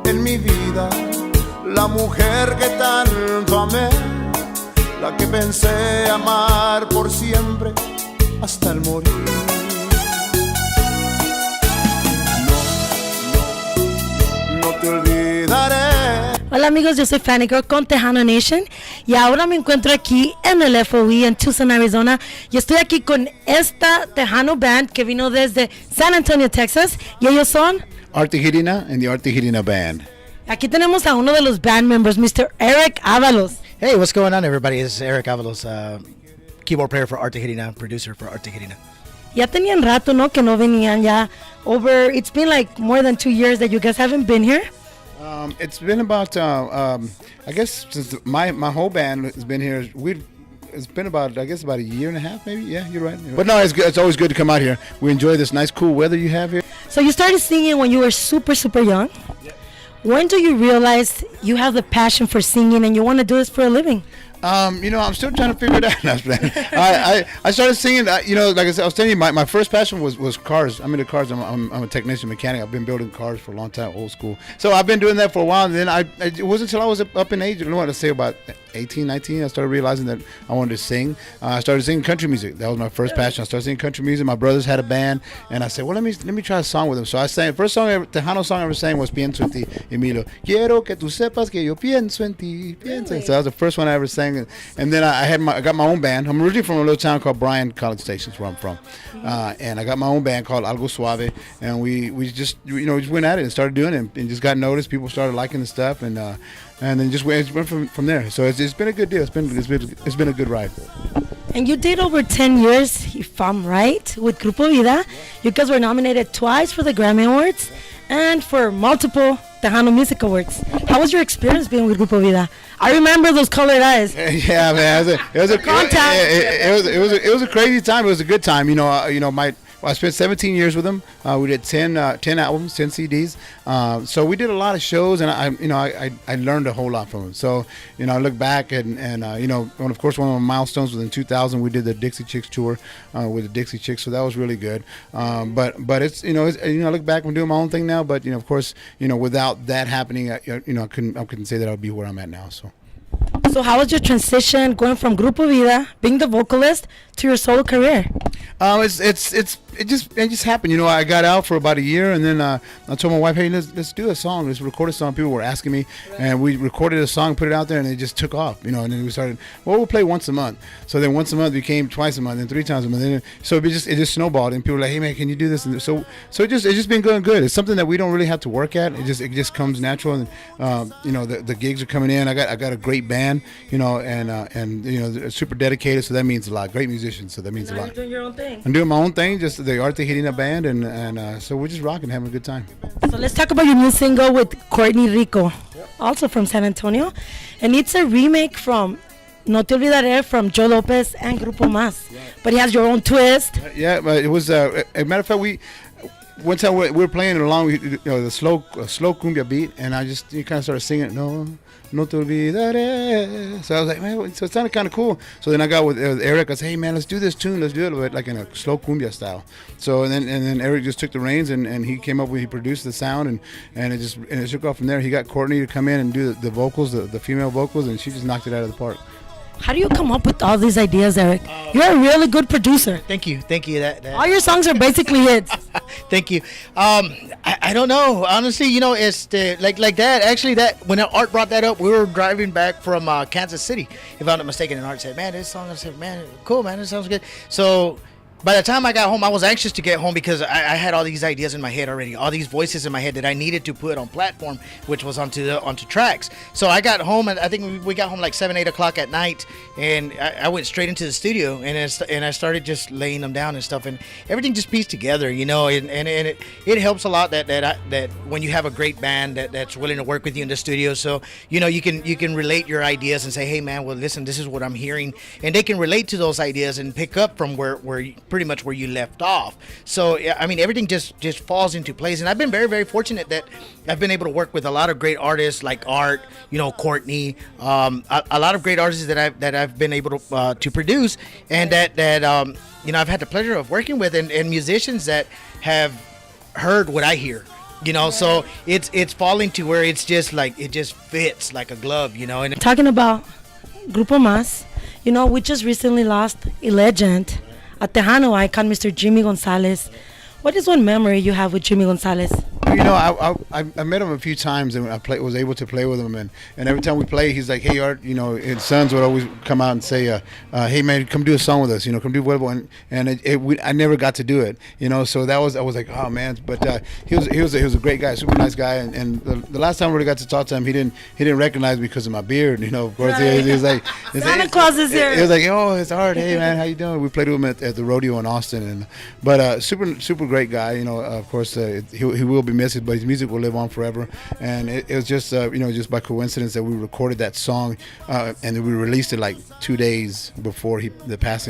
en mi vida, la mujer que tanto amé, la que pensé amar por siempre hasta el morir. No te olvidaré. Hola amigos, yo soy Fanny Girl con Tejano Nation y ahora me encuentro aquí en el FOE en Tucson, Arizona, y estoy aquí con esta Tejano Band que vino desde San Antonio, Texas, y ellos son Tigerina and the Tigerina Band. Aquí tenemos a uno de los band members, Mr. Eric Avalos. Hey, what's going on, everybody? It's Eric Avalos, keyboard player for Tigerina, producer for Tigerina. Ya tenían rato, ¿no? Que no venían ya it's been like more than 2 years that you guys haven't been here. It's been about, I guess, since my whole band has been here. It's been about, I guess, about a year and a half, maybe. Yeah, you're right. But no, it's good. It's always good to come out here. We enjoy this nice, cool weather you have here. So you started singing when you were super, super young. Yeah. When do you realize you have the passion for singing and you want to do this for a living? I'm still trying to figure it out. I started singing. Like I said, I was telling you, my first passion was cars. I'm into cars. I'm a technician, mechanic. I've been building cars for a long time, old school. So I've been doing that for a while. And then it wasn't until I was up in age, I don't know what to say, about 18, 19, I started realizing that I wanted to sing. I started singing country music. That was my first passion. I started singing country music. My brothers had a band, and I said, well, let me try a song with them. So I sang. First Tejano song I ever sang was Pienso en ti, Emilio. Quiero que tú sepas que yo pienso en ti, pienso. So that was the first one I ever sang. And then I got my own band. I'm originally from a little town called Bryan, College Station, where I'm from. And I got my own band called Algo Suave, and we just just went at it and started doing it, and just got noticed. People started liking the stuff, and then just went from there. So it's been a good deal. It's been a good ride. And you did over 10 years, if I'm right, with Grupo Vida. You guys were nominated twice for the Grammy Awards and for multiple Tejano Music Awards. How was your experience being with Grupo Vida? I remember those colored eyes. Yeah, man, it was a crazy time. It was a good time. I spent 17 years with them. We did 10 albums, 10 CDs. So we did a lot of shows, and I learned a whole lot from them. So I look back and of course one of my milestones was in 2000. We did the Dixie Chicks tour with the Dixie Chicks, so that was really good. But it's I look back, I'm doing my own thing now. But of course without that happening, I couldn't say that I would be where I'm at now. So how was your transition going from Grupo Vida, being the vocalist, to your solo career? It just happened. I got out for about a year, and then I told my wife, hey, let's do a song. Let's record a song. People were asking me, and we recorded a song, put it out there, and it just took off. And then we started, we'll play once a month. So then once a month became twice a month, then 3 times a month. And so it just snowballed, and people were like, hey man, can you do this? And so it's just been going good. It's something that we don't really have to work at. It just comes natural, and the gigs are coming in. I got a great band, and they're super dedicated, so that means a lot. Great musicians, so that means a lot. You're doing your own thing. I'm doing my own thing, just the Tigerina Band, and so we're just rocking, having a good time. So let's talk about your new single with Courtney Rico, also from San Antonio, and it's a remake from No Te Olvidaré from Joe Lopez and Grupo Más, but it has your own twist. Yeah, but it was a matter of fact, one time we were playing along, the slow cumbia beat, and I just kind of started singing, no te olvidaré. So I was like, man, so it sounded kind of cool. So then I got with Eric. I said, hey man, let's do this tune. Let's do it like in a slow cumbia style. So and then Eric just took the reins, and he came up with, he produced the sound, and it took off from there. He got Courtney to come in and do the vocals, the female vocals, and she just knocked it out of the park. How do you come up with all these ideas, Eric? You're a really good producer. Thank you. That all your songs are basically hits. Thank you. I don't know. Honestly, it's like that. Actually, that when Art brought that up, we were driving back from Kansas City, if I'm not mistaken, and Art said, man, this song, I said, man, cool, man, this sounds good. So by the time I got home, I was anxious to get home because I had all these ideas in my head already, all these voices in my head that I needed to put on platform, which was onto tracks. So I got home, and I think we got home like 7, 8 o'clock at night, and I went straight into the studio, and I started just laying them down and stuff, and everything just pieced together, and it helps a lot that when you have a great band that's willing to work with you in the studio, so you can relate your ideas and say, hey man, well listen, this is what I'm hearing, and they can relate to those ideas and pick up from where pretty much where you left off. So I mean, everything just falls into place, and I've been very, very fortunate that I've been able to work with a lot of great artists like Art, Courtney, a lot of great artists that I've been able to produce, and that I've had the pleasure of working with, and musicians that have heard what I hear. You know, so it's falling to where it's just like it just fits like a glove. You know, and Talking about Grupo Más, you know, we just recently lost a legend, a Tejano icon, Mr. Jimmy Gonzalez. What is one memory you have with Jimmy Gonzalez? You know, I met him a few times and was able to play with him, and every time we play, he's like, "Hey Art," you know, his sons would always come out and say, "Hey man, come do a song with us," you know, come do Vuelvo, and I never got to do it, you know, so I was like, oh man, but he was a great guy, super nice guy, and the last time I really got to talk to him, he didn't recognize me because of my beard, you know, of course, Right. he was like, Santa Claus is here. He was like, "Oh, it's Art, hey man, how you doing?" We played with him at the rodeo in Austin, but super great guy, you know, of course, he will be missed, but his music will live on forever, and it was just you know, just by coincidence that we recorded that song and then we released it like 2 days before he passed.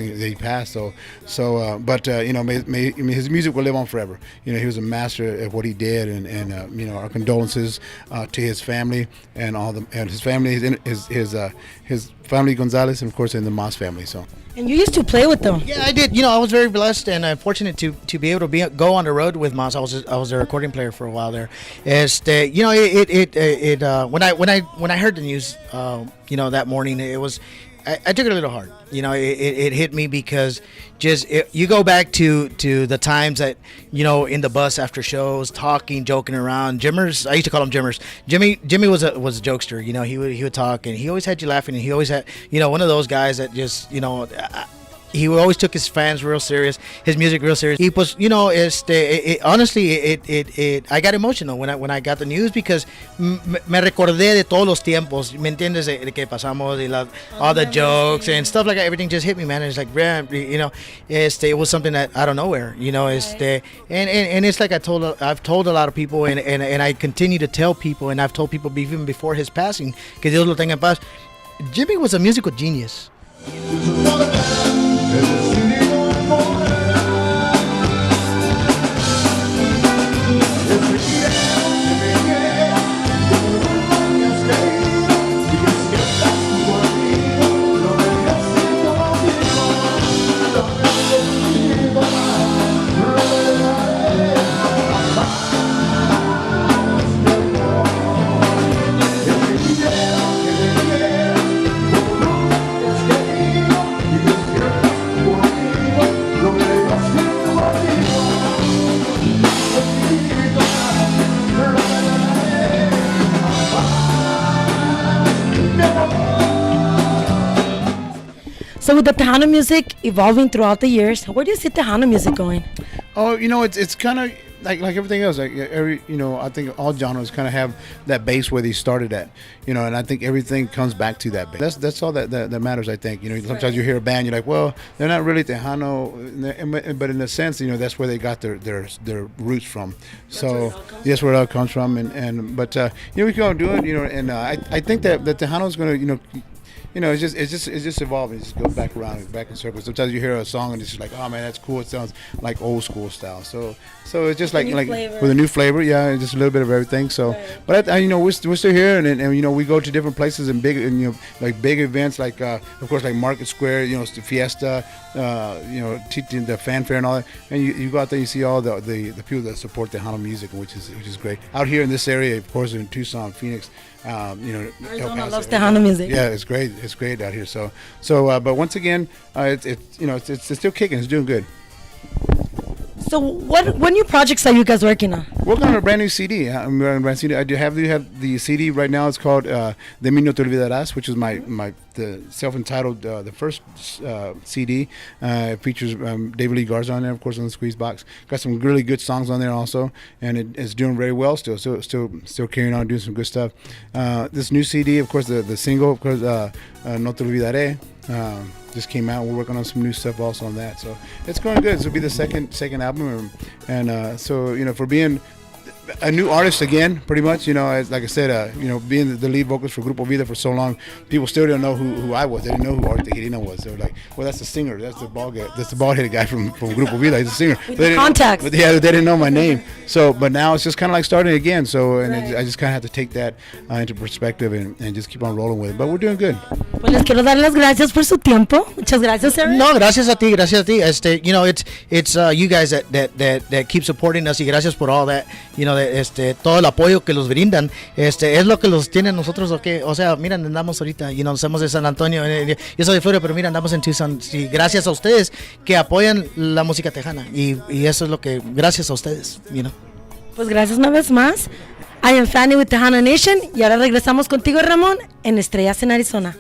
So but you know, his music will live on forever. You know, he was a master at what he did, and you know, our condolences to his family and his family, his family Gonzalez, and of course in the Mas family. So. And you used to play with them. yeah, I did. You know, I was very blessed and fortunate to be able to go on the road with Mas. I was a recording player for a while there. You know, when I heard the news, you know, that morning, I took it a little hard. You know, it hit me because you go back to the times that, you know, in the bus after shows, talking, joking around. Jimmers, I used to call him Jimmers. Jimmy was a jokester. You know, he would talk, and he always had you laughing, and he always had, you know, one of those guys that just, you know, he always took his fans real serious, his music real serious. He was, you know, honestly, I got emotional when I got the news because me recordé de todos los tiempos, ¿me entiendes? De que pasamos, all the jokes and stuff like that. Everything just hit me, man. It's like, man, you know, it was something that out of nowhere, you know, and it's like I've told a lot of people, and I continue to tell people, and I've told people even before his passing, que Dios lo tenga en paz. Jimmy was a musical genius. So with the Tejano music evolving throughout the years, where do you see Tejano music going? Oh, you know, it's kind of like everything else. Like you know, I think all genres kind of have that base where they started at. You know, and I think everything comes back to that base. That's all that matters. I think. You know, sometimes you hear a band, you're like, well, they're not really Tejano, but in a sense, you know, that's where they got their roots from. So that's where it all comes from. But you know, we can all do it. You know, and I think that Tejano is going to, you know, it's just evolving. It just goes back around, back in circles. Sometimes you hear a song and it's just like, oh man, that's cool. It sounds like old school style. So it's just like with a new flavor, yeah, just a little bit of everything. So, right. But you know, we're still here, and you know, we go to different places and you know, like big events, like of course, like Market Square, you know, it's the Fiesta, you know, the fanfare and all that. And you go out there, you see all the people that support the Tejano music, which is great. Out here in this area, of course, in Tucson, Phoenix. You know, Arizona loves Tejano music. Yeah, it's great. It's great out here. So, but once again, it's you know, it's still kicking. It's doing good. So what new projects are you guys working on? Working on a brand new CD. I'm on a brand new CD. I do have the CD right now. It's called De Mí No Te Olvidarás, which is the self-entitled the first CD. It features David Lee Garza on there, of course, on the squeeze box. Got some really good songs on there also, and it's doing very well still. So still carrying on, doing some good stuff. This new CD, of course, the single, of course, No Te Olvidaré. Just came out. We're working on some new stuff also on that, so it's going good. This will be the second album, and so you know, for being a new artist again, pretty much, you know, as like I said, you know, being the lead vocalist for Grupo Vida for so long, people still didn't know who I was. They didn't know who Art Tigerina was. They were like, well, that's the singer, that's the bald-headed guy from Grupo Vida. He's a singer. With the contacts. But yeah, they didn't know my name. So, but now it's just kind of like starting again. So, and right. I just kind of have to take that into perspective and just keep on rolling with it. But we're doing good. Pues les quiero dar las gracias por su tiempo. Muchas gracias, Eric. No, gracias a ti. You know, it's you guys that keep supporting us. Y gracias por all that, you know, todo el apoyo que los brindan, es lo que los tiene a nosotros, o sea, mira, andamos ahorita, y nos somos de San Antonio, yo soy de Florida, pero mira, andamos en Tucson, sí, gracias a ustedes que apoyan la música tejana, y eso es lo que, gracias a ustedes, Pues gracias una vez más. I am Fanny with Tejano Nation y ahora regresamos contigo, Ramón, en Estrellas en Arizona.